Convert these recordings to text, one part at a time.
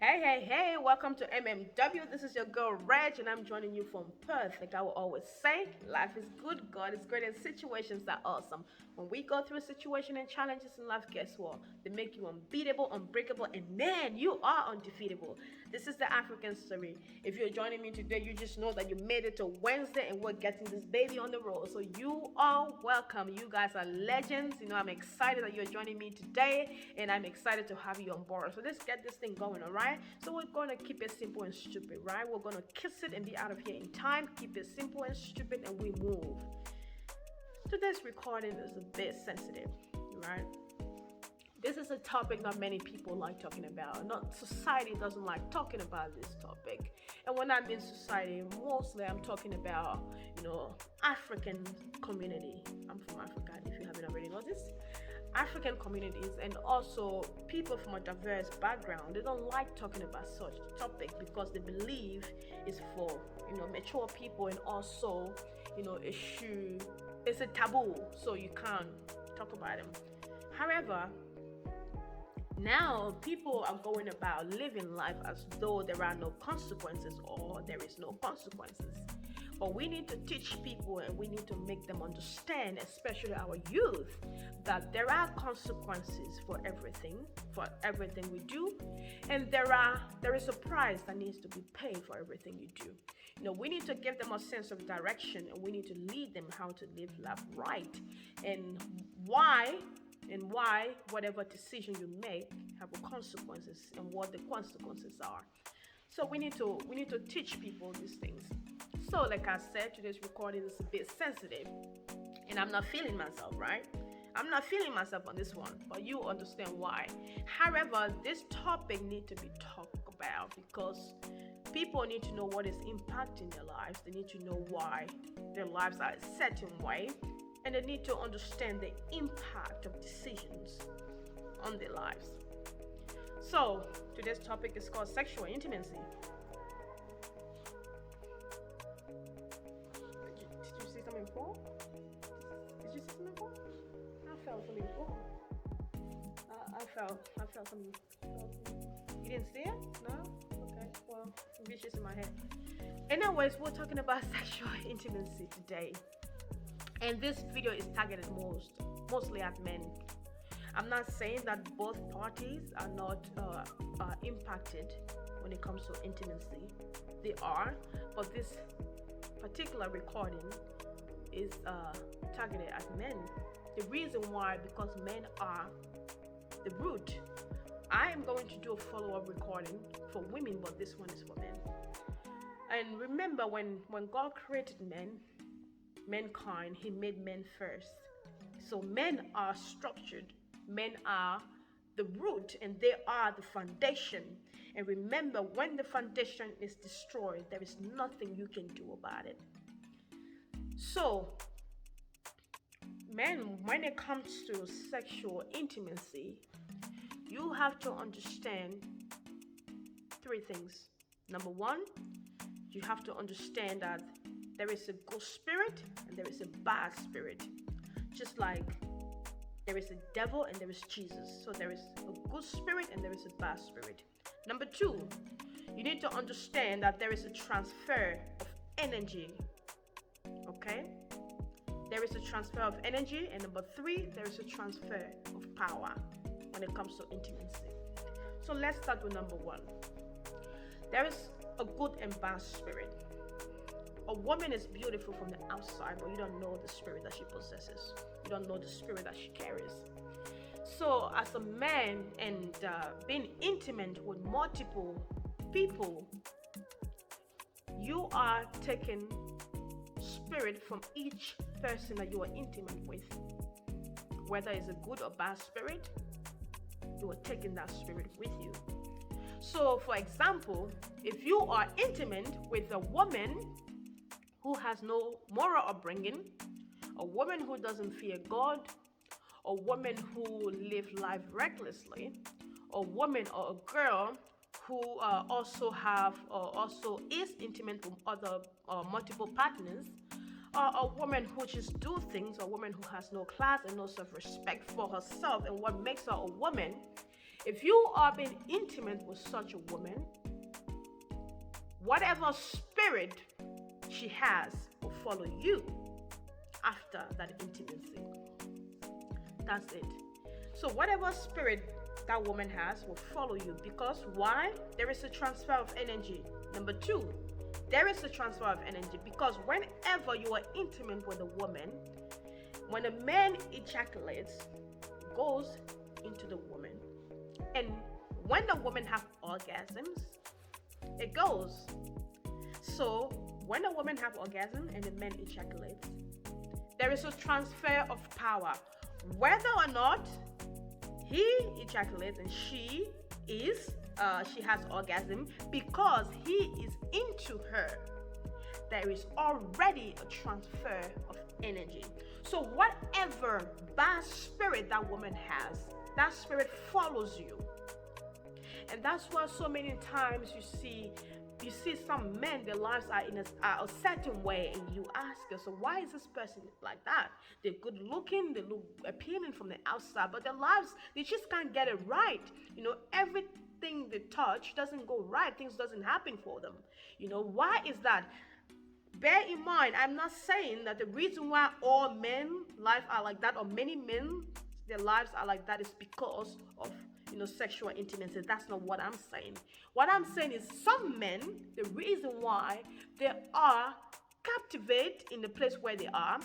Hey, welcome to MMW. This is your girl Reg, and I'm joining you from Perth. Like I will always say, life is good, God is great, and situations are awesome. When we go through a situation and challenges in life, guess what? They make you unbeatable, unbreakable, and then you are undefeatable. This is the African story. If you're joining me today, you just know that you made it to Wednesday and we're getting this baby on the road. So you are welcome. You guys are legends. I'm excited that you're joining me today, and I'm excited to have you on board. So let's get this thing going, all right? So we're going to keep it simple and stupid, right? We're going to kiss it and be out of here in time. Keep it simple and stupid, and we move. Today's recording is a bit sensitive, right? This is a topic not many people like talking about. Not society doesn't like talking about this topic. And when I mean society, mostly I'm talking about, African community. I'm from Africa, if you haven't already noticed. African communities and also people from a diverse background, they don't like talking about such topic because they believe it's for mature people, and also it's a taboo, so you can't talk about them. However, now people are going about living life as though there are no consequences or there is no consequences. But we need to teach people and we need to make them understand, especially our youth, that there are consequences for everything we do, and there is a price that needs to be paid for everything you do. We need to give them a sense of direction, and we need to lead them how to live life right, and why whatever decision you make have consequences, and what the consequences are. So we need to teach people these things. So like I said, today's recording is a bit sensitive, and I'm not feeling myself, right? I'm not feeling myself on this one, but you understand why. However, this topic needs to be talked about because people need to know what is impacting their lives. They need to know why their lives are a certain way, and they need to understand the impact of decisions on their lives. So today's topic is called sexual intimacy. Did you see something fall? Did you see something fall? I felt something fall. I felt something. You didn't see it? No? Okay. Well, maybe it's just in my head. Anyways, we're talking about sexual intimacy today. And this video is targeted mostly at men. I'm not saying that both parties are not impacted when it comes to intimacy. They are, but this particular recording is targeted at men. The reason why, because men are the root. I am going to do a follow-up recording for women, but this one is for men. And remember, when God created mankind, he made men first. So men are structured, men are the root, and they are the foundation. And remember, when the foundation is destroyed, there is nothing you can do about it. So men, when it comes to sexual intimacy, you have to understand three things. Number one, you have to understand that there is a good spirit and there is a bad spirit. Just like there is a devil and there is Jesus. So there is a good spirit and there is a bad spirit. Number two, you need to understand that there is a transfer of energy. Okay? There is a transfer of energy. And number three, there is a transfer of power when it comes to intimacy. So let's start with number one. There is a good and bad spirit. A woman is beautiful from the outside, but you don't know the spirit that she possesses. You don't know the spirit that she carries. So as a man and being intimate with multiple people, you are taking spirit from each person that you are intimate with. Whether it's a good or bad spirit, you are taking that spirit with you. So for example, if you are intimate with a woman who has no moral upbringing, a woman who doesn't fear God, a woman who lives life recklessly, a woman or a girl who also is intimate with other multiple partners, a woman who just do things, a woman who has no class and no self-respect for herself, and what makes her a woman If you are being intimate with such a woman, whatever spirit she has will follow you after that intimacy. That's it. So whatever spirit that woman has will follow you, because why? There is a transfer of energy. Number two, there is a transfer of energy because whenever you are intimate with a woman, when a man ejaculates, it goes into the woman. And when the woman has orgasms, it goes. So when a woman has orgasm and the man ejaculates, there is a transfer of power. Whether or not he ejaculates and she has orgasm, because he is into her, there is already a transfer of energy. So whatever bad spirit that woman has, that spirit follows you. And that's why so many times you see some men, their lives are in a certain way, and you ask yourself, why is this person like that? They're good looking, they look appealing from the outside, but their lives, they just can't get it right. Everything they touch doesn't go right. Things doesn't happen for them. Why is that? Bear in mind, I'm not saying that the reason why all men lives are like that, or many men their lives are like that, is because of sexual intimacy. That's not what I'm saying. What I'm saying is some men, the reason why they are captivated in the place where they are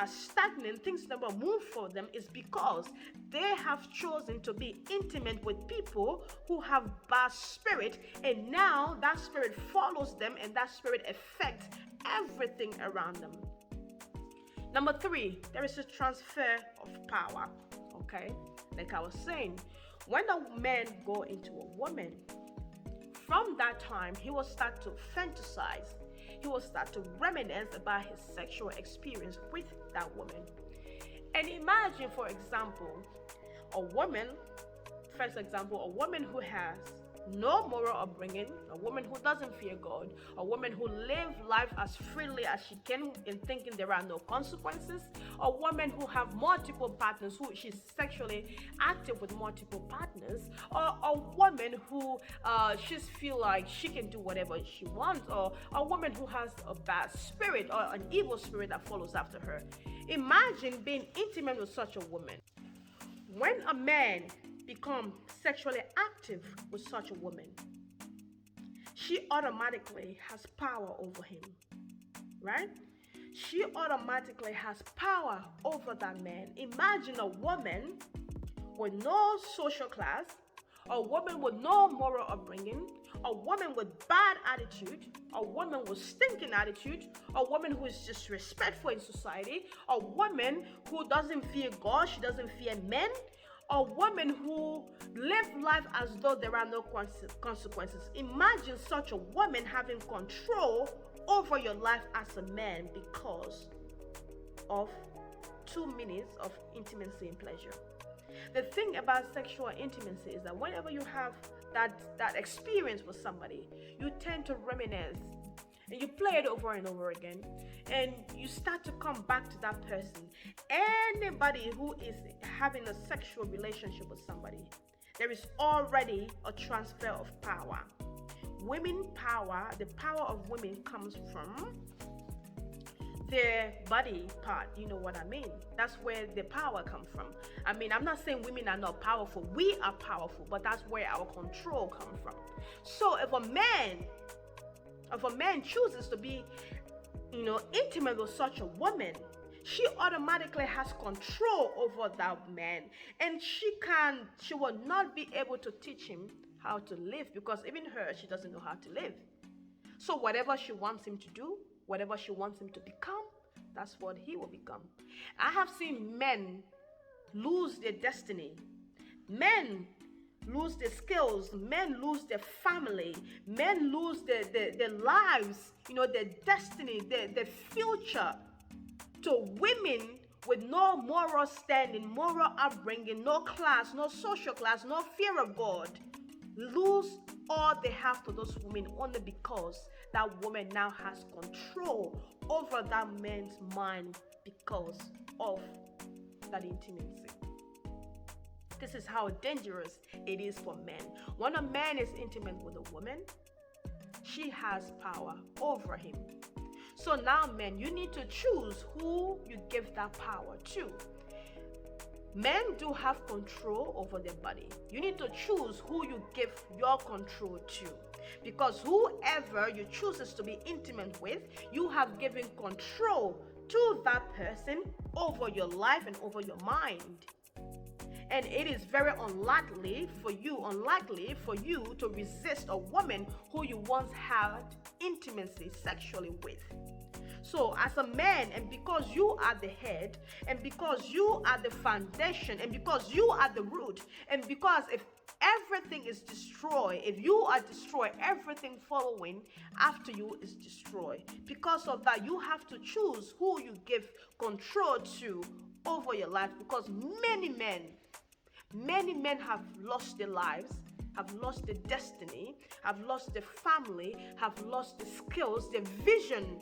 stagnant, things never move for them, is because they have chosen to be intimate with people who have bad spirit, and now that spirit follows them, and that spirit affects everything around them. Number three, there is a transfer of power. Okay, like I was saying, when a man go into a woman, from that time he will start to fantasize. He will start to reminisce about his sexual experience with that woman. And imagine, for example, a woman who has no moral upbringing, a woman who doesn't fear God, a woman who lives life as freely as she can in thinking there are no consequences, a woman who have multiple partners, who she's sexually active with multiple partners, or a woman who just feel like she can do whatever she wants, or a woman who has a bad spirit or an evil spirit that follows after her. Imagine being intimate with such a woman. When a man become sexually active with such a woman, she automatically has power over him, right? She automatically has power over that man. Imagine a woman with no social class, a woman with no moral upbringing, a woman with bad attitude, a woman with stinking attitude, a woman who is disrespectful in society, a woman who doesn't fear God, she doesn't fear men, a woman who lives life as though there are no consequences. Imagine such a woman having control over your life as a man because of 2 minutes of intimacy and pleasure. The thing about sexual intimacy is that whenever you have that experience with somebody, you tend to reminisce, and you play it over and over again, and you start to come back to that person. Anybody who is having a sexual relationship with somebody, there is already a transfer of power. Women power, the power of women comes from their body part. You know what I mean? That's where the power comes from. I mean, I'm not saying women are not powerful. We are powerful, but that's where our control comes from. So if a man chooses to be intimate with such a woman, she automatically has control over that man, and she will not be able to teach him how to live, because even her, she doesn't know how to live. So whatever she wants him to do, whatever she wants him to become, that's what he will become. I have seen men lose their destiny. Men lose their skills. Men lose their family. Men lose their lives, their destiny, their future, to women with no moral standing, moral upbringing, no class, no social class, no fear of God. Lose all they have to those women only because that woman now has control over that man's mind because of that intimacy. This is how dangerous it is for men. When a man is intimate with a woman, she has power over him. So now, men, you need to choose who you give that power to. Men do have control over their body. You need to choose who you give your control to. Because whoever you chooses to be intimate with, you have given control to that person over your life and over your mind. And it is very unlikely for you to resist a woman who you once had intimacy sexually with. So as a man, and because you are the head, and because you are the foundation, and because you are the root, and because if everything is destroyed, if you are destroyed, everything following after you is destroyed. Because of that, you have to choose who you give control to over your life, because many men have lost their lives, have lost their destiny, have lost their family, have lost their skills, their vision,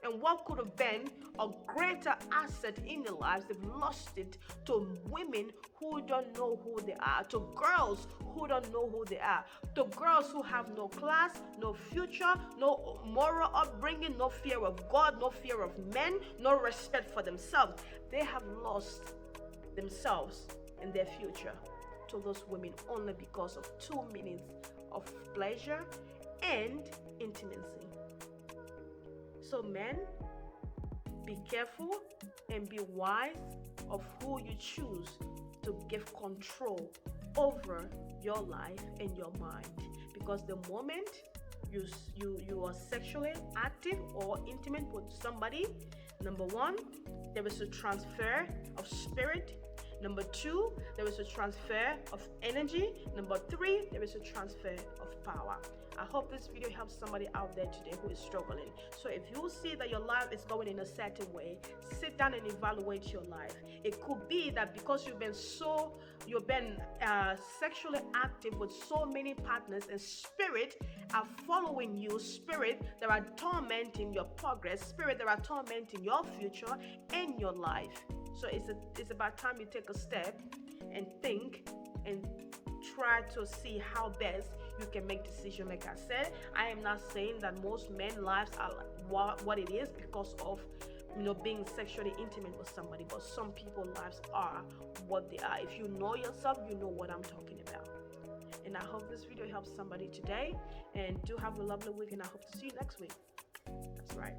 and what could have been a greater asset in their lives. They've lost it to women who don't know who they are, to girls who don't know who they are, to girls who have no class, no future, no moral upbringing, no fear of God, no fear of men, no respect for themselves. They have lost themselves and their future to those women only because of 2 minutes of pleasure and intimacy. So men, be careful and be wise of who you choose to give control over your life and your mind. Because the moment you are sexually active or intimate with somebody, number 1, there is a transfer of spirit. Number 2, there is a transfer of energy. Number 3, there is a transfer of power. I hope this video helps somebody out there today who is struggling. So if you see that your life is going in a certain way, sit down and evaluate your life. It could be that because you've been sexually active with so many partners, and spirit are following you, spirit that are tormenting your progress, spirit that are tormenting your future and your life. So it's about time you take a step and think and try to see how best you can make decisions. Like I said, I am not saying that most men's lives are what it is because of being sexually intimate with somebody, but some people's lives are what they are. If you know yourself, you know what I'm talking about. And I hope this video helps somebody today, and do have a lovely week, and I hope to see you next week. That's right.